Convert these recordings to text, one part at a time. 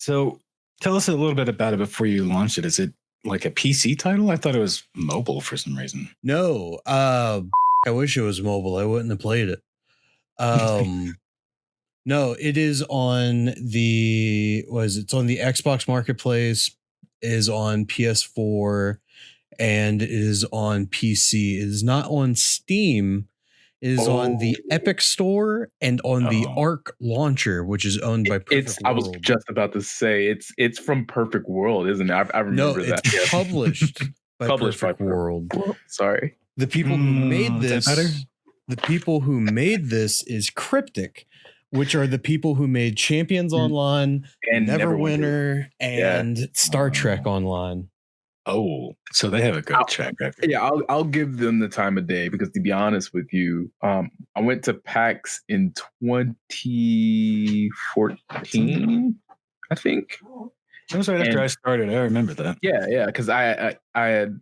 So tell us a little bit about it before you launch it. Is it like a PC title? I thought it was mobile for some reason. No, I wish it was mobile. I wouldn't have played it. No, it is on it's on the Xbox Marketplace, is on PS4, and it is on PC. It is not on Steam. It is on the Epic Store and on the Arc launcher, which is owned by Perfect World. I was just about to say it's from Perfect World, isn't it? I remember that. No, it's published by Perfect World. Sorry. The people who made this, is Cryptic, which are the people who made Champions Online and Neverwinter and Star Trek Online. Oh, so they have a good track record. Yeah, I'll give them the time of day because, to be honest with you, I went to PAX in 2014, I think. That was right after I started. I remember that. Yeah, because I had.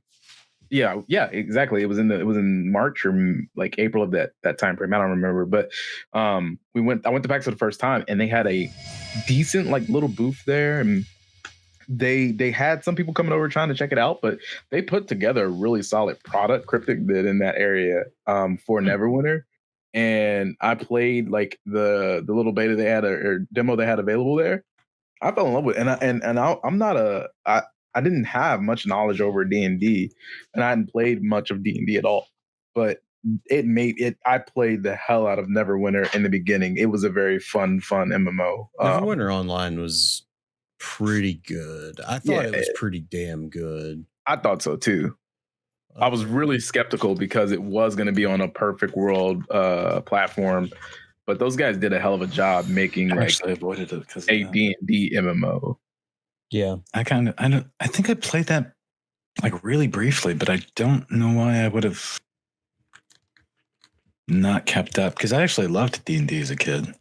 Yeah, exactly. It was in March or like April of that time frame. I don't remember, but I went to PAX for the first time, and they had a decent like little booth there, and they had some people coming over trying to check it out, but they put together a really solid product. Cryptic did in that area for Neverwinter, and I played like the little beta they had or demo they had available there. I fell in love with it, and I'm not I didn't have much knowledge over D&D, and I hadn't played much of D&D at all, but I played the hell out of Neverwinter in the beginning. It was a very fun MMO. Neverwinter Online was pretty good. I thought it was pretty damn good. I thought so too. I was really skeptical because it was going to be on a Perfect World platform, but those guys did a hell of a job making avoided it because a D&D MMO. Yeah, I think I played that like really briefly, but I don't know why I would have not kept up because I actually loved D&D as a kid.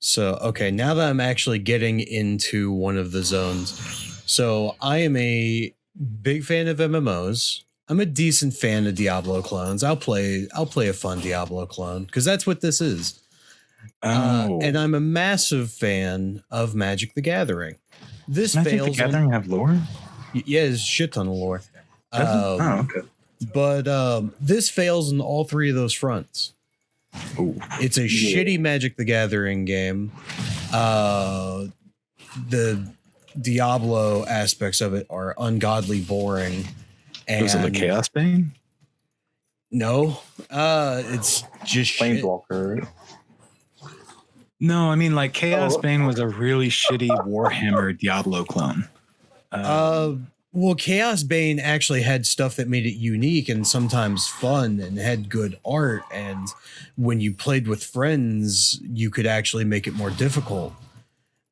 So, okay, now that I'm actually getting into one of the zones, so I am a big fan of MMOs. I'm a decent fan of Diablo clones. I'll play a fun Diablo clone because that's what this is. And I'm a massive fan of Magic the Gathering. This Magic the Gathering have lore? Yeah, there's a shit ton of lore. Okay. But this fails on all three of those fronts. Ooh. It's a shitty Magic the Gathering game. The Diablo aspects of it are ungodly boring. And was it the Chaos Bane? No, it's just Planeswalker. No, I mean like Chaos Bane was a really shitty Warhammer Diablo clone. Well, Chaos Bane actually had stuff that made it unique and sometimes fun and had good art. And when you played with friends, you could actually make it more difficult.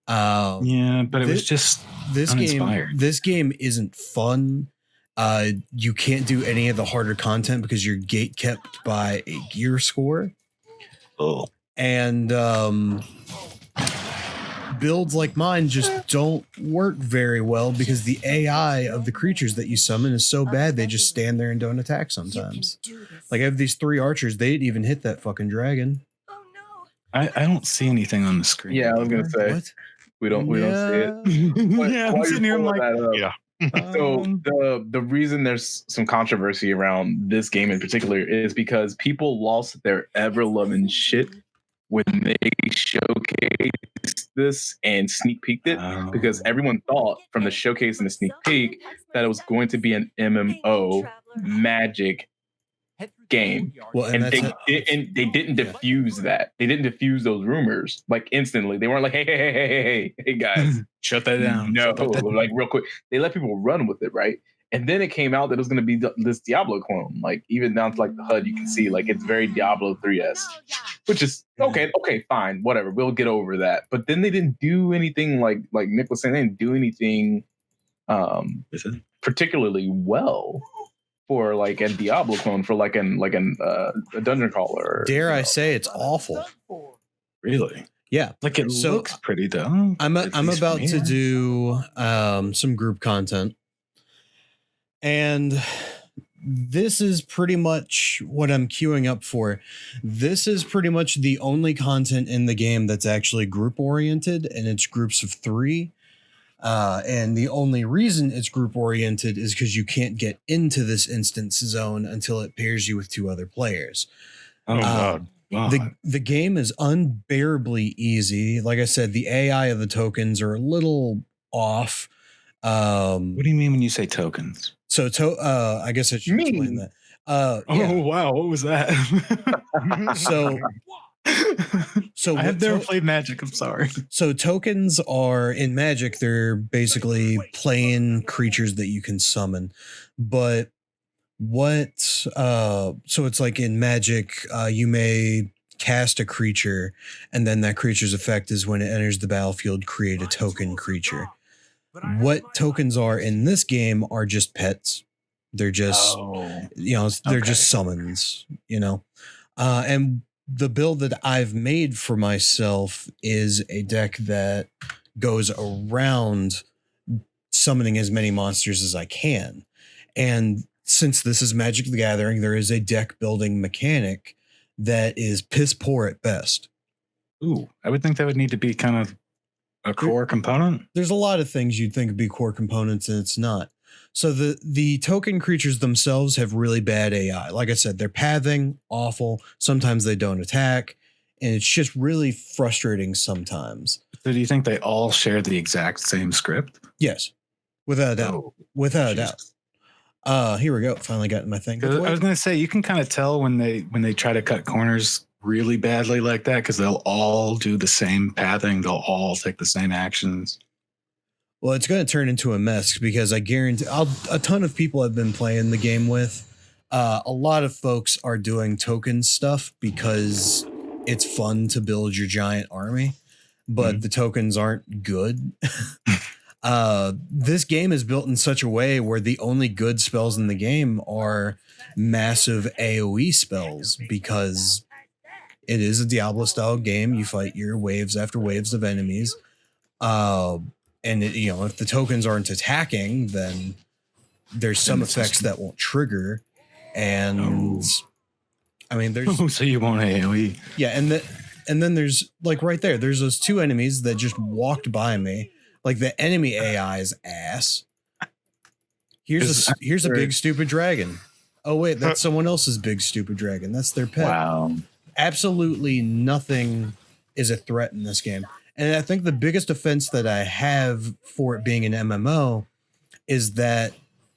Yeah, but it was just uninspired. This game isn't fun. You can't do any of the harder content because you're gate kept by a gear score. Oh. And builds like mine just don't work very well because the AI of the creatures that you summon is so bad they just stand there and don't attack sometimes. Like I have these 3 archers, they didn't even hit that fucking dragon. Oh no. I don't see anything on the screen. Yeah, I was gonna say what? we don't see it. Yeah, I'm sitting here, I'm like, yeah. So the reason there's some controversy around this game in particular is because people lost their ever-loving shit when they showcased this and sneak peeked it, because everyone thought from the showcase and the sneak peek that it was going to be an MMO Magic game. Well, and they didn't diffuse that. They didn't diffuse those rumors like instantly. They weren't like, hey guys, shut that down. No, like real quick. They let people run with it, right? And then it came out that it was going to be this Diablo clone. Like even down to like the HUD, you can see like it's very Diablo 3S, which is okay, fine, whatever. We'll get over that. But then they didn't do anything like Nick was saying. They didn't do anything particularly well for like a Diablo clone, for like a dungeon crawler. Dare I say it's awful? Really? Yeah, like it looks pretty though. I'm about to do some group content. And this is pretty much what I'm queuing up for. This is pretty much the only content in the game that's actually group oriented, and it's groups of 3. And the only reason it's group oriented is because you can't get into this instance zone until it pairs you with 2 other players. Oh God. The game is unbearably easy. Like I said, the AI of the tokens are a little off. What do you mean when you say tokens? So I guess I should explain that. Oh wow, what was that? So I have never played Magic. I'm sorry. So tokens are in Magic. They're basically plain creatures that you can summon, but so it's like in Magic, you may cast a creature, and then that creature's effect is when it enters the battlefield, create a token creature. What tokens are in this game are just pets. They're just, they're just summons, and the build that I've made for myself is a deck that goes around summoning as many monsters as I can. And since this is Magic the Gathering, there is a deck building mechanic that is piss poor at best. Ooh, I would think that would need to be kind of a core component. There's a lot of things you'd think would be core components, and it's not. So the token creatures themselves have really bad AI. Like I said, they're pathing, awful. Sometimes they don't attack, and it's just really frustrating sometimes. So do you think they all share the exact same script? Yes, without a doubt. Without a doubt. Here we go. Finally got my thing. I was going to say, you can kind of tell when they try to cut corners really badly like that, because they'll all do the same pathing. They'll all take the same actions. Well, it's going to turn into a mess because I guarantee a ton of people I've been playing the game with. A lot of folks are doing token stuff because it's fun to build your giant army, but the tokens aren't good. This game is built in such a way where the only good spells in the game are massive AoE spells because it is a Diablo style game. You fight your waves after waves of enemies. And if the tokens aren't attacking, then there's some effects that won't trigger. And I mean, there's so you won't AoE. Yeah, and then there's like right there's those 2 enemies that just walked by me. Like the enemy AI's ass. Here's a big stupid dragon. Oh wait, that's someone else's big stupid dragon. That's their pet. Wow. Absolutely nothing is a threat in this game. And I think the biggest offense that I have for it being an MMO is that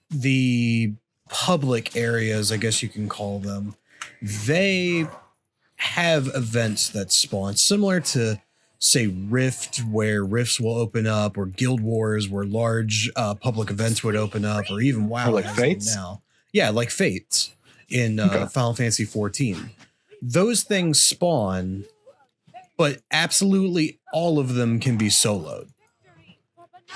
the public areas, I guess you can call them, they have events that spawn similar to, say, Rift, where rifts will open up, or Guild Wars, where large public events would open up, or even WoW. Or like Fates? Now. Yeah, like Fates in Final Fantasy 14. Those things spawn, but absolutely all of them can be soloed.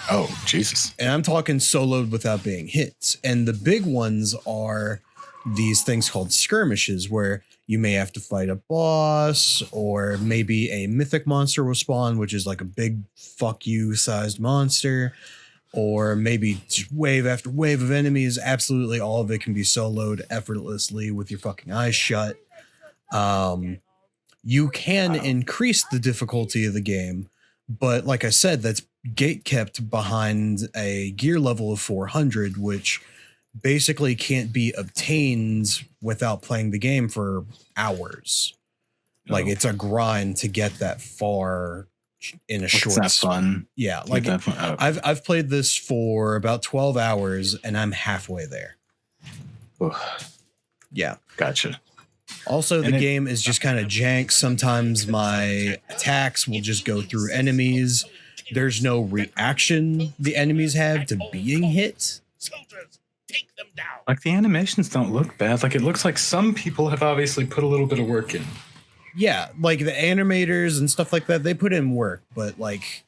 Oh, Jesus. And I'm talking soloed without being hits. And the big ones are these things called skirmishes, where you may have to fight a boss, or maybe a mythic monster will spawn, which is like a big fuck you sized monster, or maybe just wave after wave of enemies. Absolutely all of it can be soloed effortlessly with your fucking eyes shut. You can increase the difficulty of the game, but like I said, that's gate kept behind a gear level of 400, which basically can't be obtained without playing the game for hours. Like it's a grind to get that far in a short. That's fun. Yeah, like I've played this for about 12 hours and I'm halfway there. Yeah, gotcha. Also, the game is just kind of jank. Sometimes my attacks will just go through enemies. There's no reaction the enemies have to being hit. Like the animations don't look bad. Like it looks like some people have obviously put a little bit of work in. Yeah, like the animators and stuff like that, they put in work, but like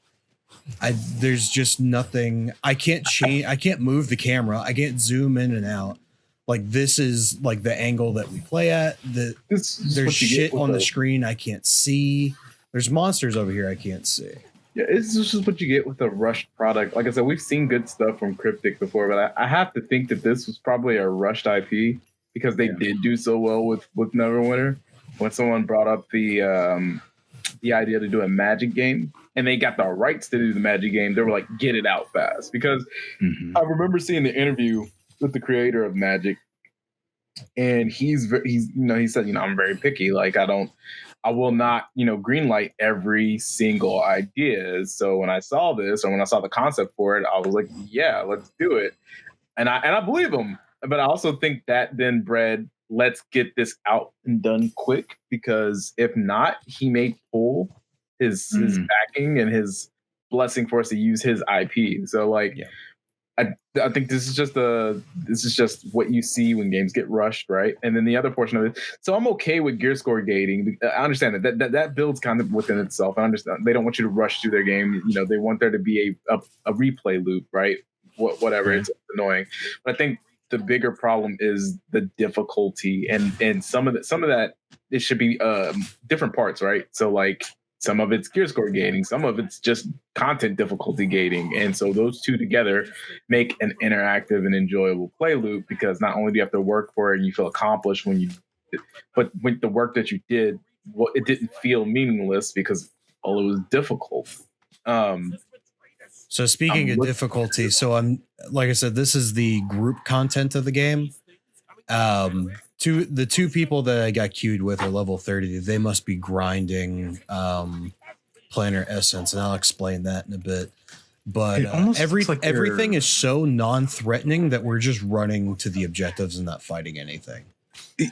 there's just nothing. I can't change. I can't move the camera. I can't zoom in and out. Like this is like the angle that we play at. There's shit on the screen I can't see. There's monsters over here I can't see. Yeah, it's just what you get with a rushed product. Like I said, we've seen good stuff from Cryptic before, but I have to think that this was probably a rushed IP because they did do so well with Neverwinter. When someone brought up the idea to do a Magic game, and they got the rights to do the Magic game, they were like, get it out fast. Because I remember seeing the interview with the creator of Magic, and he's he said, I'm very picky. Like I will not, greenlight every single idea. So when I saw this, or when I saw the concept for it, I was like, yeah, let's do it. And I believe him. But I also think that then bred, let's get this out and done quick, because if not, he may pull his backing and his blessing for us to use his IP. So like, I think this is just what you see when games get rushed, right? And then the other portion of it. So I'm okay with gear score gating. I understand that builds kind of within itself. I understand they don't want you to rush through their game. They want there to be a replay loop, right? Whatever. It's annoying, but I think the bigger problem is the difficulty, and some of that it should be different parts, right? So like, some of it's gear score gating, some of it's just content difficulty gating. And so those two together make an interactive and enjoyable play loop, because not only do you have to work for it and you feel accomplished but with the work that you did, it didn't feel meaningless because it was difficult. So speaking of difficulty, so like I said, this is the group content of the game. The two people that I got queued with are level 30. They must be grinding Planar Essence, and I'll explain that in a bit. But everything is so non-threatening that we're just running to the objectives and not fighting anything.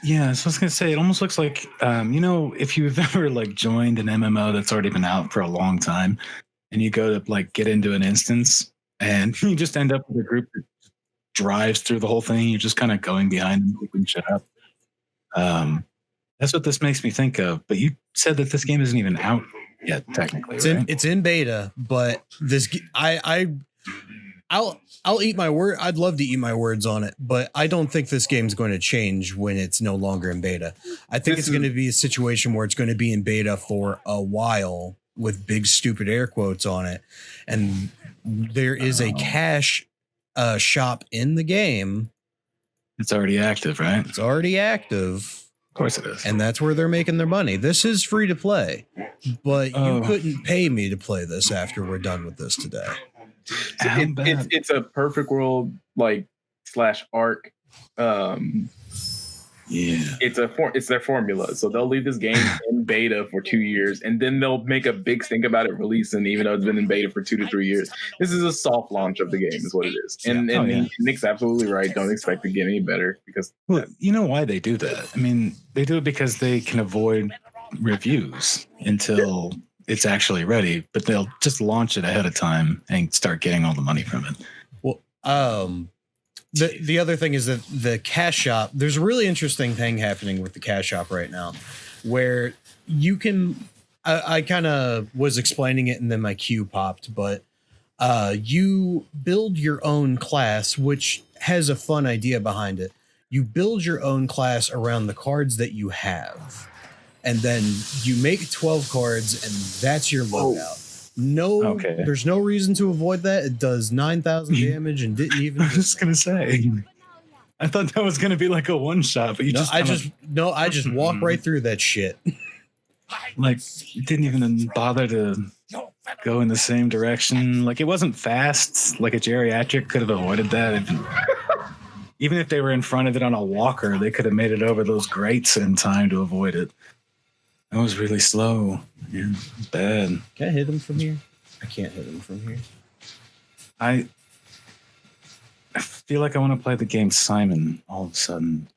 Yeah, so I was gonna say, it almost looks like if you've ever like joined an MMO that's already been out for a long time, and you go to like get into an instance, and you just end up with a group that drives through the whole thing. You're just kind of going behind them, picking shit up. That's what this makes me think of. But you said that this game isn't even out yet, technically. It's in beta, but I'll eat my word. I'd love to eat my words on it, but I don't think this game's going to change when it's no longer in beta. I think it's going to be a situation where it's going to be in beta for a while with big stupid air quotes on it, and there is a cash shop in the game. It's already active, right? It's already active. Of course it is. And that's where they're making their money. This is free to play, but you couldn't pay me to play this after we're done with this today. It's a perfect world /arc. Yeah, it's their formula. So they'll leave this game in beta for 2 years, and then they'll make a big stink about it releasing, even though it's been in beta for 2 to 3 years. This is a soft launch of the game, is what it is. And Nick's absolutely right. Don't expect to get any better, because you know why they do that? I mean, they do it because they can avoid reviews until it's actually ready, but they'll just launch it ahead of time and start getting all the money from it. Well, The other thing is that the cash shop, there's a really interesting thing happening with the cash shop right now, where you can, I kind of was explaining it and then my queue popped, but you build your own class, which has a fun idea behind it. You build your own class around the cards that you have, and then you make 12 cards, and that's your loadout. There's no reason to avoid that. It does 9,000 damage and didn't even. I was just gonna say, I thought that was gonna be like a one shot, but I just walk right through that shit. Like, you didn't even bother to go in the same direction. Like, it wasn't fast. Like a geriatric could have avoided that. Even if they were in front of it on a walker, they could have made it over those grates in time to avoid it. That was really slow. Yeah, bad. Can I hit him from here? I can't hit him from here. I feel like I want to play the game Simon all of a sudden.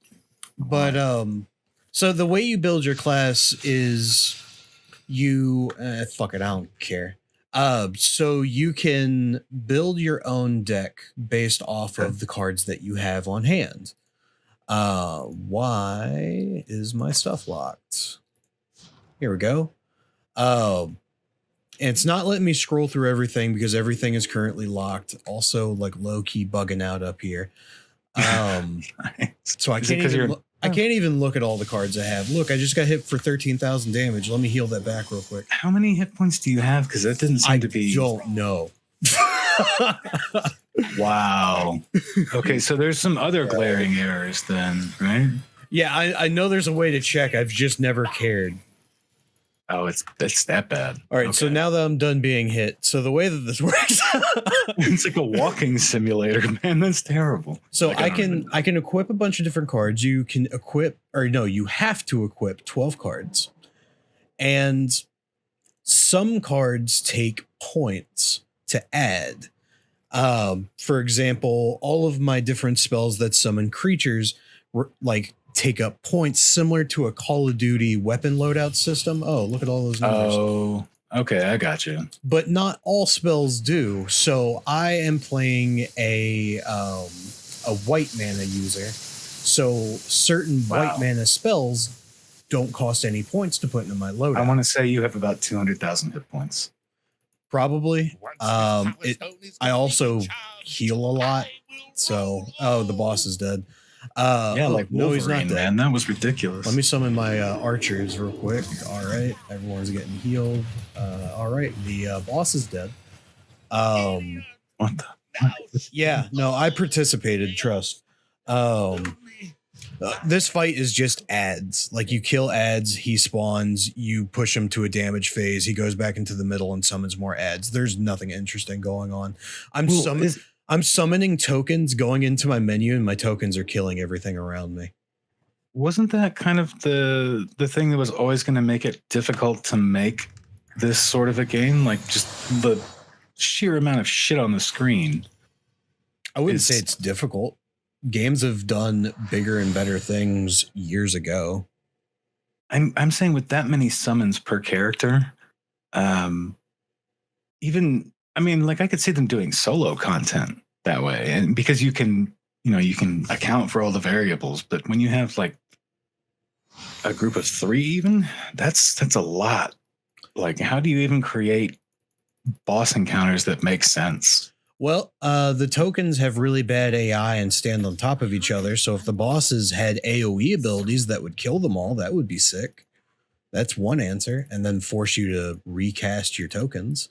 But so the way you build your class is you fuck it, I don't care. So you can build your own deck based off of the cards that you have on hand. Why is my stuff locked? Here we go. And it's not letting me scroll through everything because everything is currently locked. Also, like low key bugging out up here. So I can't even look at all the cards I have. Look, I just got hit for 13,000 damage. Let me heal that back real quick. How many hit points do you have? Because that didn't seem to be. I don't know. Wow. Okay, so there's some other glaring errors then, right? Yeah, I know there's a way to check. I've just never cared. Oh, it's that bad. All right, so Okay. now that I'm done being hit, so the way that this works, It's like a walking simulator, man. That's terrible. so Like, I don't even can know. I can equip a bunch of different cards. You can equip, or no, you have to equip 12 cards, and some cards take points to add. For example, all of my different spells that summon creatures like take up points similar to a Call of Duty weapon loadout system. Oh, look at all those numbers. Oh, okay, I got you. But not all spells do. So I am playing a white mana user. So certain white mana spells don't cost any points to put into my loadout. I want to say you have about 200,000 hit points. Probably. I also heal a lot. So, the boss is dead. Yeah, like no, Wolverine, he's not dead. man. That was ridiculous. Let me summon my archers real quick. All right, everyone's getting healed. All right, the boss is dead. What the? Yeah, no, I participated. Trust. This fight is just ads. Like you kill ads, he spawns, you push him to a damage phase, he goes back into the middle and summons more ads. There's nothing interesting going on. I'm summoning tokens going into my menu, and my tokens are killing everything around me. Wasn't that kind of the thing that was always going to make it difficult to make this sort of a game? Like just the sheer amount of shit on the screen. I wouldn't say it's difficult. Games have done bigger and better things years ago. I'm saying with that many summons per character, even I mean, like I could see them doing solo content that way, and because you can account for all the variables, but when you have like a group of 3, even that's a lot. Like, how do you even create boss encounters that make sense? Well, the tokens have really bad AI and stand on top of each other. So if the bosses had AoE abilities that would kill them all, that would be sick. That's one answer. And then force you to recast your tokens.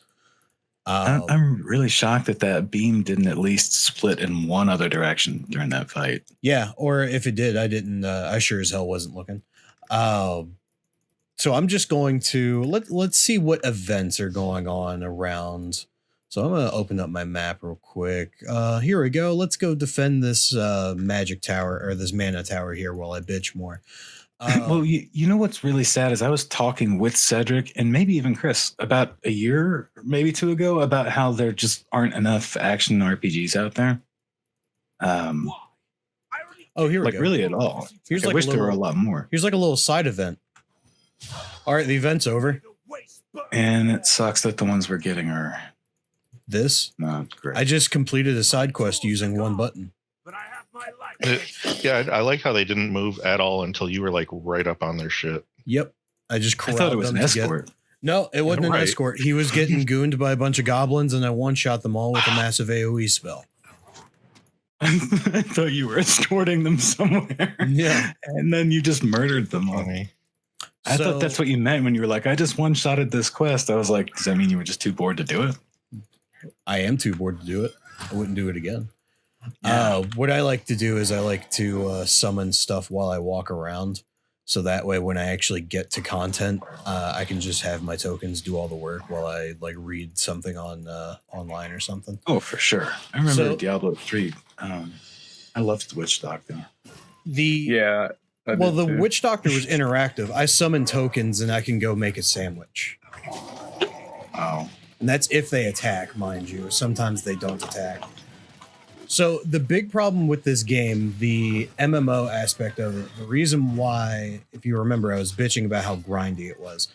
I'm really shocked that beam didn't at least split in one other direction during that fight. Yeah, or if it did, I didn't. I sure as hell wasn't looking. So I'm just going to let's see what events are going on around. So I'm going to open up my map real quick. Here we go. Let's go defend this magic tower or this mana tower here while I bitch more. Well, you know what's really sad is I was talking with Cedric and maybe even Chris about a year, maybe 2 ago, about how there just aren't enough action RPGs out there. Here we like go. really at all. Here's I like wish there were a lot more. Here's like a little side event. All right, the event's over. And it sucks that the ones we're getting are This. not great. I just completed a side quest using one button. Yeah, I like how they didn't move at all until you were like right up on their shit. Yep. I just I thought it was an escort. No, it wasn't an Right. escort. He was getting gooned by a bunch of goblins, and I one-shot them all with a massive AoE spell. I thought you were escorting them somewhere. Yeah. And then you just murdered them all. Funny. I thought that's what you meant when you were like, I just one-shotted this quest. I was like, does that mean you were just too bored to do it? I am too bored to do it. I wouldn't do it again. Yeah. What I like to do is I like to summon stuff while I walk around. So that way, when I actually get to content, I can just have my tokens do all the work while I like read something on online or something. Oh, for sure. I remember So- Diablo 3. I loved the Witch Doctor. Yeah. I Well, did the too. Witch Doctor was interactive. I summon tokens and I can go make a sandwich. Oh. And that's if they attack, mind you. Sometimes they don't attack. So the big problem with this game, the MMO aspect of it, the reason why, if you remember, I was bitching about how grindy it was.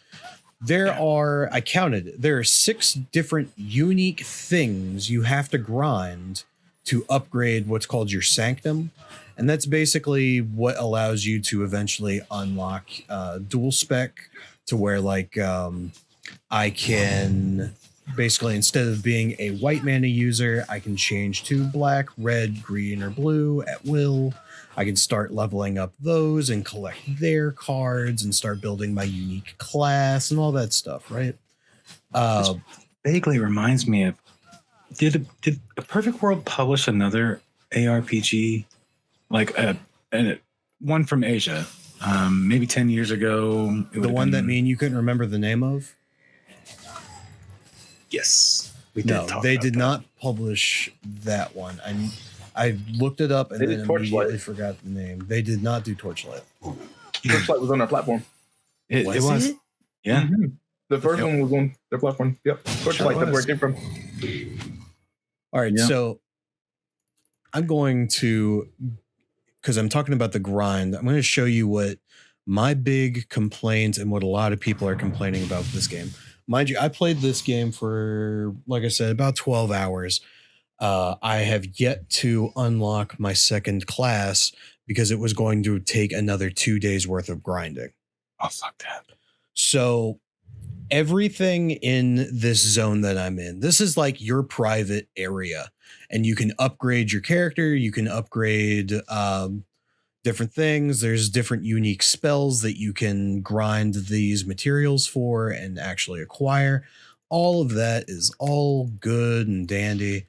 I counted it, there are 6 different unique things you have to grind to upgrade what's called your sanctum. And that's basically what allows you to eventually unlock dual spec to where like I can basically, instead of being a white mana user, I can change to black, red, green, or blue at will. I can start leveling up those and collect their cards and start building my unique class and all that stuff, right? Vaguely reminds me of did a Perfect World publish another ARPG, like one from Asia, maybe 10 years ago. The one that you couldn't remember the name of? Yes. We did No, talk they about did that. not publish that one. I looked it up and They then did Torchlight. immediately forgot the name. They did not do Torchlight. Torchlight was on our platform. It was. Yeah. Mhm. The first Yep. one was on their platform. Yep. Torchlight, that's where it came from. All right, Yeah. so I'm going to, because I'm talking about the grind, I'm going to show you what my big complaint and what a lot of people are complaining about this game. Mind you, I played this game for, like I said, about 12 hours. I have yet to unlock my second class because it was going to take another 2 days worth of grinding. Oh, fuck that. So everything in this zone that I'm in, this is like your private area, and you can upgrade your character. You can upgrade different things. There's different unique spells that you can grind these materials for and actually acquire. All of that is all good and dandy,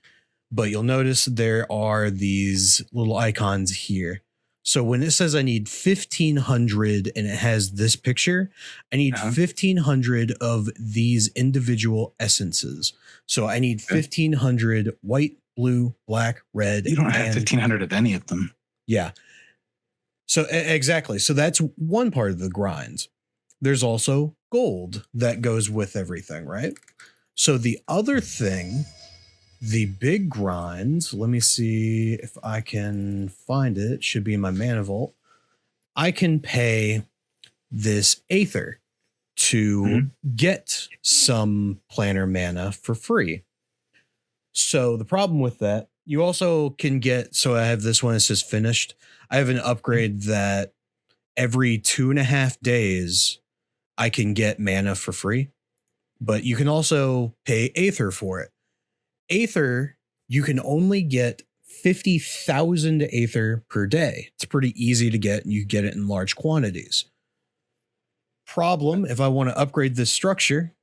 but you'll notice there are these little icons here. So when it says I need 1,500 and it has this picture, I need 1,500 of these individual essences. So I need 1,500 white, blue, black, red. You don't have 1,500 of any of them. Yeah. So exactly. So that's one part of the grind. There's also gold that goes with everything, right? So the other thing, the big grind, let me see if I can find it. It should be in my mana vault. I can pay this Aether to get some planner mana for free. So the problem with that, you also can get, so I have this one, it says finished. I have an upgrade that every 2.5 days I can get mana for free, but you can also pay Aether for it. Aether, you can only get 50,000 Aether per day. It's pretty easy to get, and you get it in large quantities. Problem, if I want to upgrade this structure,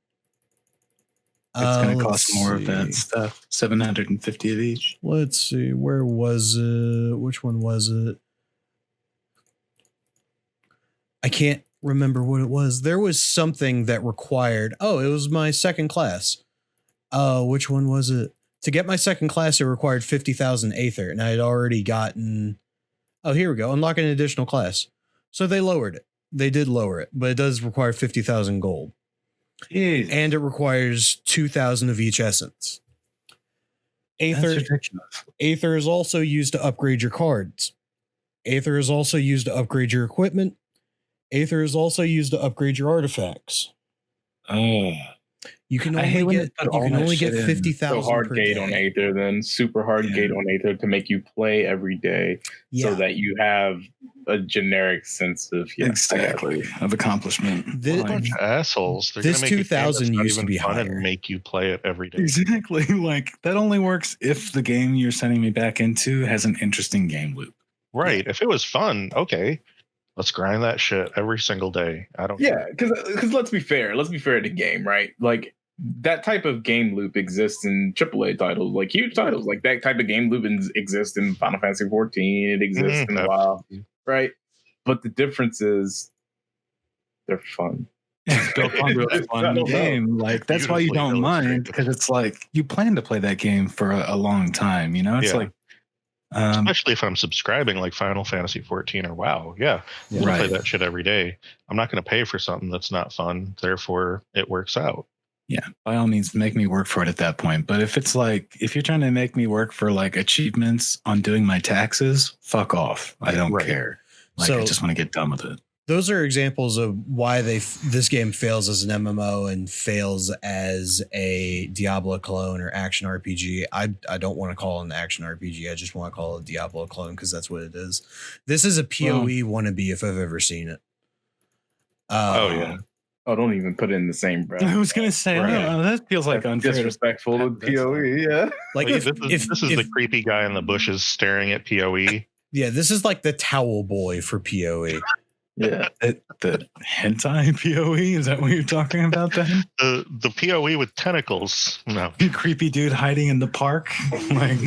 It's going to cost more of that stuff. 750 of each. Let's see. Where was it? Which one was it? I can't remember what it was. There was something that required. Oh, it was my second class. Which one was it? To get my second class, it required 50,000 Aether, and I had already gotten. Oh, here we go. Unlock an additional class. So they lowered it. They did lower it, but it does require 50,000 gold. Jeez. And it requires 2,000 of each essence. Aether is also used to upgrade your cards. Aether is also used to upgrade your equipment. Aether is also used to upgrade your artifacts. Oh. You can only get 50,000 So hard per gate day. on Aether, then super hard gate on Aether to make you play every day, so that you have a generic sense of of accomplishment. Bunch of assholes. They're This gonna make a game that's 2,000 not used to even be fun higher. and make you play it every day. Exactly. Like that only works if the game you're sending me back into has an interesting game loop. Right. If it was fun, okay. Let's grind that shit every single day. I don't Yeah, because let's be fair. Let's be fair to game, right? Like that type of game loop exists in AAA titles, like huge titles. Like that type of game loop exists in Final Fantasy 14. It exists in a while, right? But the difference is they're fun. It's built on a really fun game. Like that's why you don't mind, because it's like you plan to play that game for a long time. You know, it's like. Especially if I'm subscribing like Final Fantasy 14 or WoW. Yeah. I'll play that shit every day. I'm not going to pay for something that's not fun. Therefore, it works out. Yeah. By all means, make me work for it at that point. But if it's like, if you're trying to make me work for like achievements on doing my taxes, fuck off. I don't care. Like, I just want to get done with it. Those are examples of why this game fails as an MMO and fails as a Diablo clone or action RPG. I don't want to call it an action RPG. I just want to call it a Diablo clone because that's what it is. This is a PoE wannabe if I've ever seen it. Oh, don't even put it in the same breath. I was gonna say, that feels like unfair. Disrespectful to PoE. Yeah, like this is the creepy guy in the bushes staring at PoE. Yeah, this is like the towel boy for PoE. Yeah, the hentai PoE, is that what you're talking about then? The PoE with tentacles. No, creepy dude hiding in the park. Like,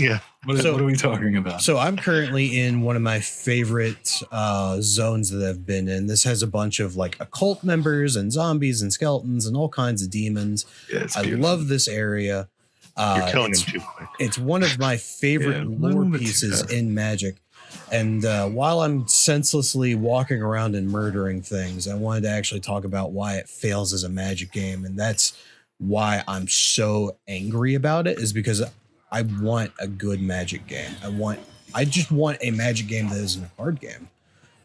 What are we talking about? So I'm currently in one of my favorite zones that I've been in. This has a bunch of like occult members and zombies and skeletons and all kinds of demons. Yeah, I love this area. You're killing him too quick. It's one of my favorite lore pieces in Magic. And while I'm senselessly walking around and murdering things, I wanted to actually talk about why it fails as a Magic game. And that's why I'm so angry about it, is because I want a good Magic game. I just want a Magic game that isn't a card game.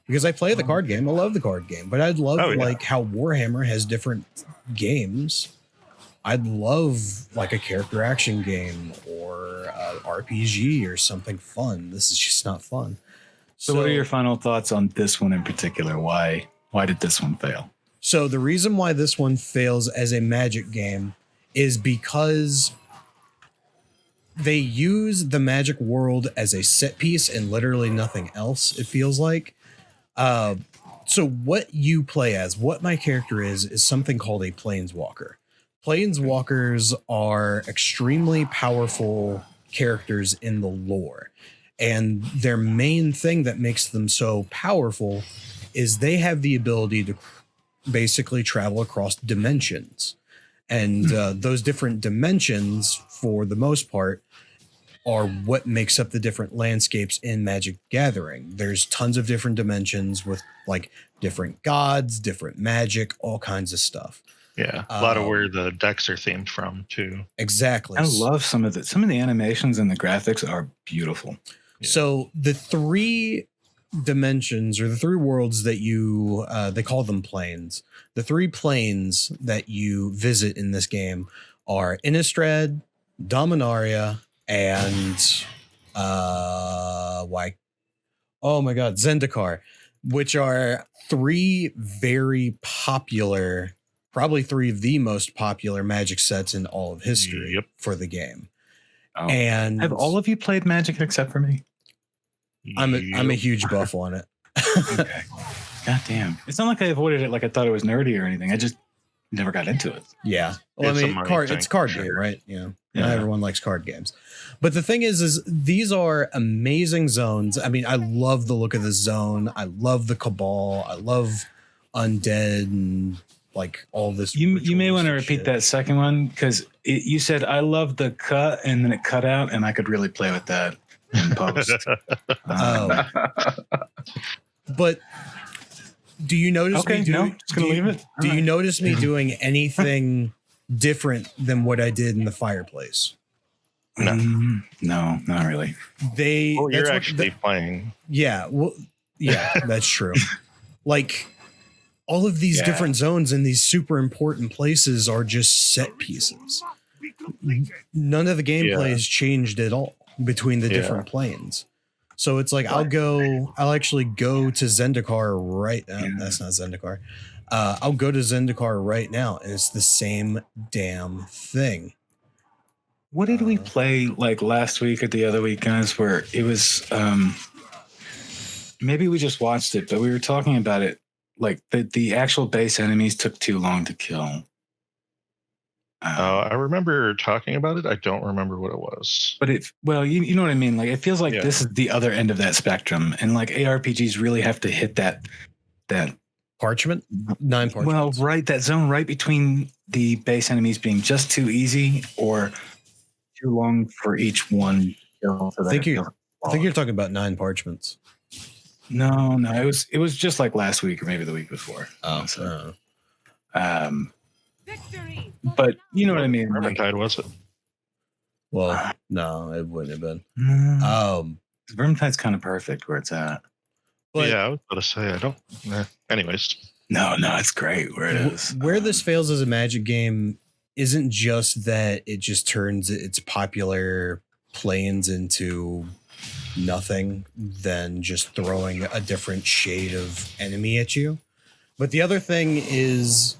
Because I play the card game. I love the card game. But I'd love like how Warhammer has different games. I'd love like a character action game or a RPG or something fun. This is just not fun. So what are your final thoughts on this one in particular? Why did this one fail? So the reason why this one fails as a Magic game is because they use the Magic world as a set piece and literally nothing else, it feels like. So what you play as, what my character is something called a Planeswalker. Planeswalkers are extremely powerful characters in the lore. And their main thing that makes them so powerful is they have the ability to basically travel across dimensions. And those different dimensions, for the most part, are what makes up the different landscapes in Magic the Gathering. There's tons of different dimensions with like different gods, different magic, all kinds of stuff. Yeah, a lot of where the decks are themed from too. Exactly. I love some of the animations and the graphics are beautiful. Yeah. So the 3 dimensions, or the 3 worlds that you they call them planes. The 3 planes that you visit in this game are Innistrad, Dominaria, and Zendikar, which are 3 very popular, probably 3 of the most popular Magic sets in all of history for the game. Oh. And have all of you played Magic except for me? I'm a huge buff on it. Okay. God damn. It's not like I avoided it like I thought it was nerdy or anything. I just never got into it. Yeah. Well, It's I mean, it's card game, right? Yeah. Not everyone likes card games. But the thing is these are amazing zones. I mean, I love the look of the zone. I love the Cabal. I love Undead and like all this. You may want to repeat that second one, because you said I love the cut and then it cut out, and I could really play with that in post. But do you notice me leave it. Do you notice me doing anything different than what I did in the fireplace? No, not really. You're actually playing. Yeah, well, yeah, that's true. Like all of these different zones in these super important places are just set pieces. None of the gameplay has changed at all between the different planes. So it's like I'll actually go to Zendikar right now. That's not Zendikar. I'll go to Zendikar right now, and it's the same damn thing. What did we play like last week or the other week, guys, where it was maybe we just watched it, but we were talking about it like the actual base enemies took too long to kill. I remember talking about it. I don't remember what it was. But you know what I mean? Like, it feels like this is the other end of that spectrum. And like ARPGs really have to hit that parchment, 9 parchments. Well, right. That zone right between the base enemies being just too easy or too long for each one. I think you're talking about 9 parchments. No. It was just like last week or maybe the week before. Victory! But you know what I mean? Vermintide, was it? Well, no, it wouldn't have been. Vermintide's kind of perfect where it's at. But I was about to say I don't. Anyways, no, it's great where it is. Where this fails as a Magic game isn't just that it just turns its popular planes into nothing than just throwing a different shade of enemy at you. But the other thing is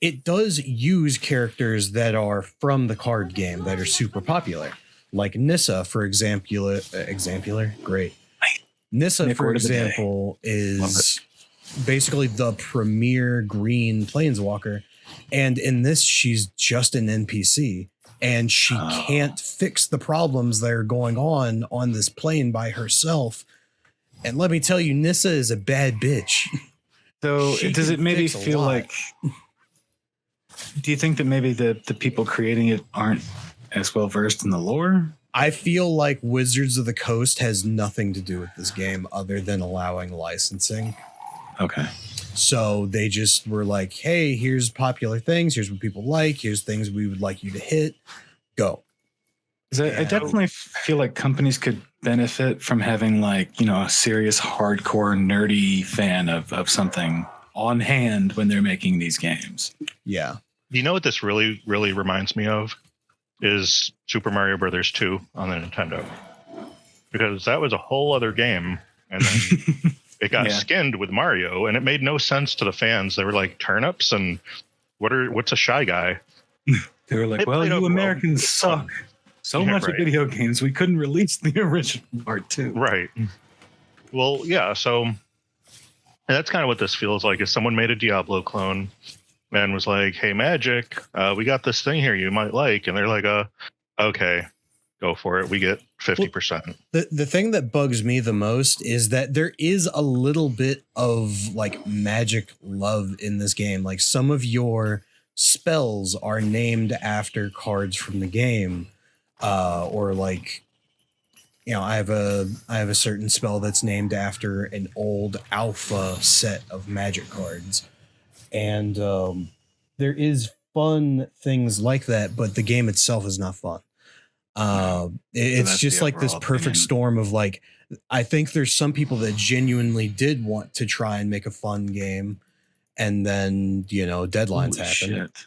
it does use characters that are from the card game that are super popular. Like Nissa, for example. Great. Nissa, for example, is basically the premier green planeswalker. And in this, she's just an NPC. and she can't fix the problems that are going on this plane by herself. And let me tell you, Nissa is a bad bitch. So She does can it maybe fix a feel lot. like? Do you think that maybe the people creating it aren't as well versed in the lore? I feel like Wizards of the Coast has nothing to do with this game other than allowing licensing. Okay. So they just were like, hey, here's popular things. Here's what people like. Here's things we would like you to hit. Go. 'Cause I definitely feel like companies could benefit from having like, a serious hardcore nerdy fan of something on hand when they're making these games. Yeah. You know what this really, really reminds me of is Super Mario Brothers 2 on the Nintendo, because that was a whole other game, and then it got skinned with Mario, and it made no sense to the fans. They were like, turnips and what's a Shy Guy? They were like, well, you Americans suck so much at video games, we couldn't release the original part 2. Right. Well, yeah. So that's kind of what this feels like. Is someone made a Diablo clone and was like, hey, Magic, we got this thing here you might like. And they're like, okay, go for it. We get 50%. The thing that bugs me the most is that there is a little bit of like Magic love in this game. Like some of your spells are named after cards from the game. Or like, I have a certain spell that's named after an old alpha set of Magic cards. And there is fun things like that, but the game itself is not fun. It's just like this perfect storm of like, I think there's some people that genuinely did want to try and make a fun game, and then deadlines happen. Shit.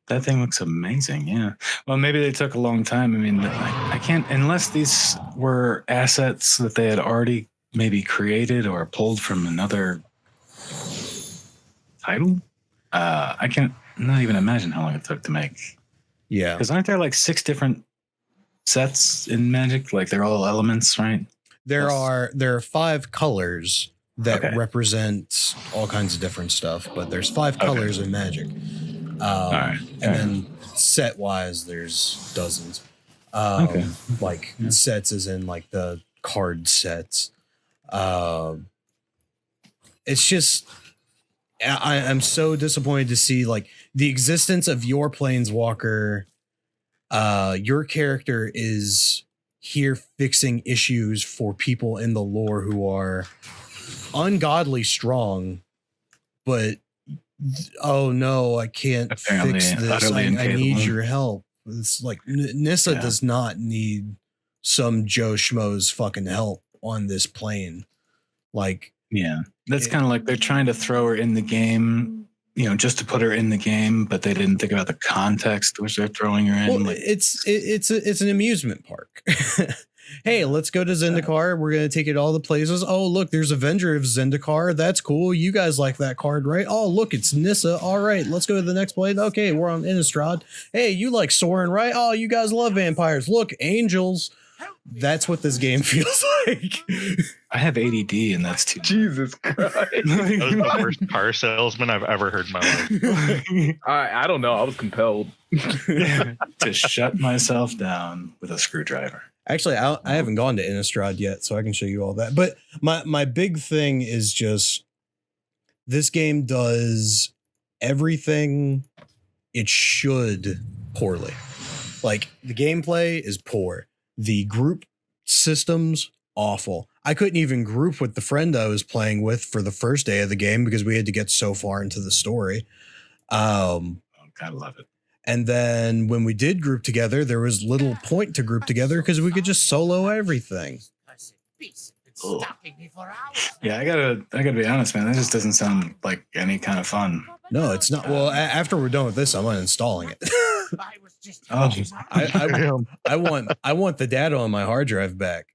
That thing looks amazing. Yeah. Well, maybe they took a long time. I mean, I can't, unless these were assets that they had already maybe created or pulled from another title. I can't not even imagine how long it took to make. Yeah. Because aren't there like 6 different sets in Magic? Like they're all elements, right? There are 5 colors that represent all kinds of different stuff, but there's 5 colors in Magic. All right. And then set wise, there's dozens. Like sets as in like the card sets. It's just, I'm so disappointed to see like the existence of your Planeswalker. Your character is here fixing issues for people in the lore who are ungodly strong, but oh no, I can't fix this. I need your help. It's like Nissa does not need some Joe Schmo's fucking help on this plane. Like, that's kind of like they're trying to throw her in the game, just to put her in the game, but they didn't think about the context which they're throwing her in. Well, it's an amusement park. Hey, let's go to Zendikar. We're going to take it all the places. Oh, look, there's Avenger of Zendikar. That's cool. You guys like that card, right? Oh, look, it's Nissa. All right, let's go to the next plane. Okay, we're on Innistrad. Hey, you like Soren, right? Oh, you guys love vampires. Look, angels. That's what this game feels like. I have ADD, and that's too. Jesus Christ. That was the worst car salesman I've ever heard in my life. I don't know. I was compelled to shut myself down with a screwdriver. Actually, I haven't gone to Innistrad yet, so I can show you all that. But my big thing is just this game does everything it should poorly. Like the gameplay is poor. The group systems, awful. I couldn't even group with the friend I was playing with for the first day of the game because we had to get so far into the story. Gotta love it. And then when we did group together, there was little point to group together because we could just solo everything. Yeah, I gotta be honest, man. That just doesn't sound like any kind of fun. No, it's not. Well, after we're done with this, I'm uninstalling it. Oh, I want the data on my hard drive back.